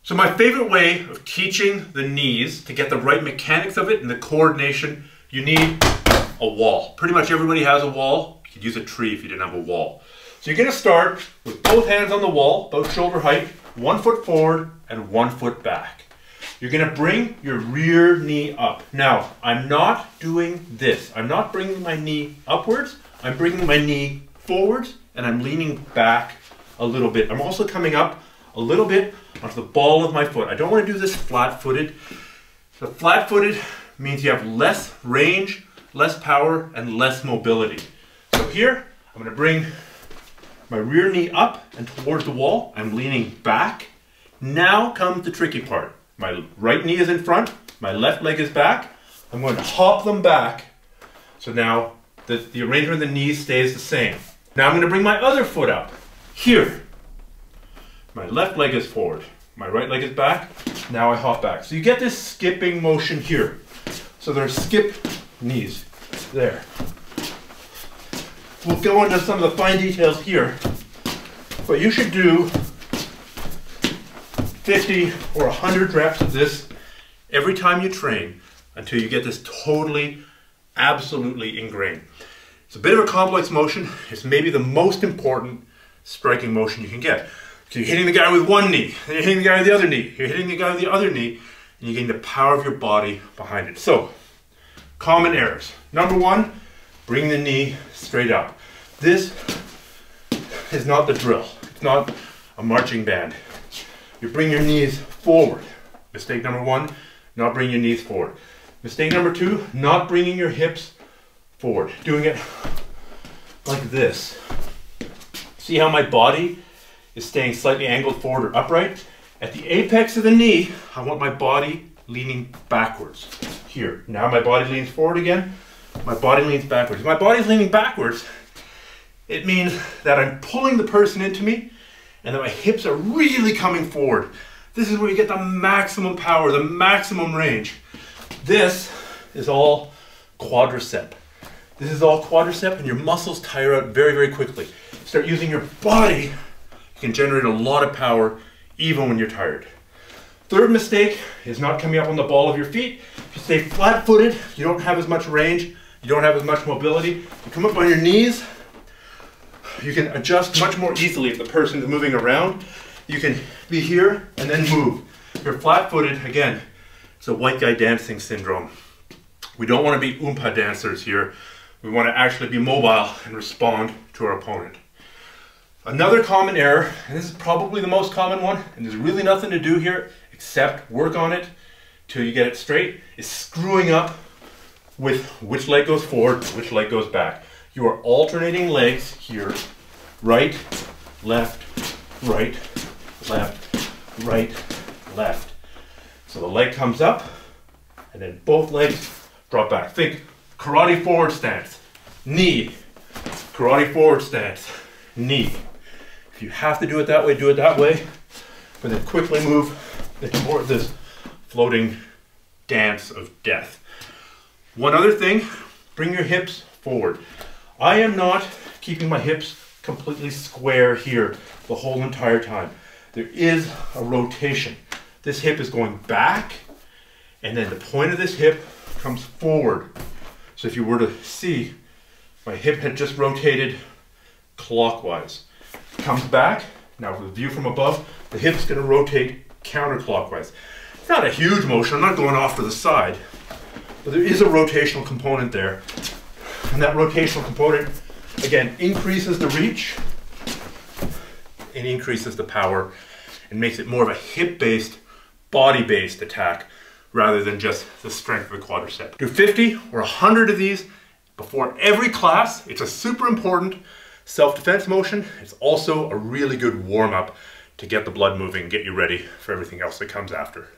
So my favorite way of teaching the knees to get the right mechanics of it and the coordination, you need a wall. Pretty much everybody has a wall. You could use a tree if you didn't have a wall. So you're going to start with both hands on the wall, about shoulder height, 1 foot forward and 1 foot back. You're going to bring your rear knee up. Now, I'm not doing this. I'm not bringing my knee upwards. I'm bringing my knee forwards and I'm leaning back a little bit. I'm also coming up a little bit onto the ball of my foot. I don't want to do this flat-footed. So flat-footed means you have less range, less power, and less mobility. So here, I'm going to bring my rear knee up and towards the wall. I'm leaning back. Now comes the tricky part. My right knee is in front, my left leg is back. I'm going to hop them back. So now the arrangement of the knees stays the same. Now I'm going to bring my other foot up. Here. My left leg is forward. My right leg is back. Now I hop back. So you get this skipping motion here. So there's skip knees. There. We'll go into some of the fine details here. But you should do 50 or 100 reps of this every time you train until you get this totally, absolutely ingrained. It's a bit of a complex motion. It's maybe the most important striking motion you can get. So you're hitting the guy with one knee, then you're hitting the guy with the other knee, you're hitting the guy with the other knee, and you're getting the power of your body behind it. So, common errors. Number one, bring the knee straight up. This is not the drill. It's not a marching band. You bring your knees forward. Mistake number one, not bring your knees forward. Mistake number two, not bringing your hips forward. Doing it like this. See how my body is staying slightly angled forward or upright? At the apex of the knee, I want my body leaning backwards. Here, now my body leans forward again, my body leans backwards. If my body's leaning backwards, it means that I'm pulling the person into me and that my hips are really coming forward. This is where you get the maximum power, the maximum range. This is all quadricep. This is all quadricep and your muscles tire out very, very quickly. Start using your body, you can generate a lot of power even when you're tired. Third mistake is not coming up on the ball of your feet. If you stay flat-footed, you don't have as much range, you don't have as much mobility. You come up on your knees, you can adjust much more easily if the person is moving around. You can be here and then move. If you're flat-footed, again, it's a white guy dancing syndrome. We don't want to be Oompa dancers here. We want to actually be mobile and respond to our opponent. Another common error, and this is probably the most common one, and there's really nothing to do here except work on it till you get it straight, is screwing up with which leg goes forward, which leg goes back. You are alternating legs here, right, left, right, left, right, left. So the leg comes up, and then both legs drop back. Think karate forward stance, knee, karate forward stance, knee. If you have to do it that way, do it that way, but then quickly move into more of this floating dance of death. One other thing, bring your hips forward. I am not keeping my hips completely square here the whole entire time. There is a rotation. This hip is going back, and then the point of this hip comes forward. So if you were to see, my hip had just rotated clockwise. Comes back, now with a view from above, the hip's going to rotate counterclockwise. It's not a huge motion, I'm not going off to the side, but there is a rotational component there. And that rotational component, again, increases the reach and increases the power and makes it more of a hip-based, body-based attack rather than just the strength of the quadricep. Do 50 or 100 of these before every class. It's a super important self-defense motion. It's also a really good warm-up to get the blood moving, get you ready for everything else that comes after.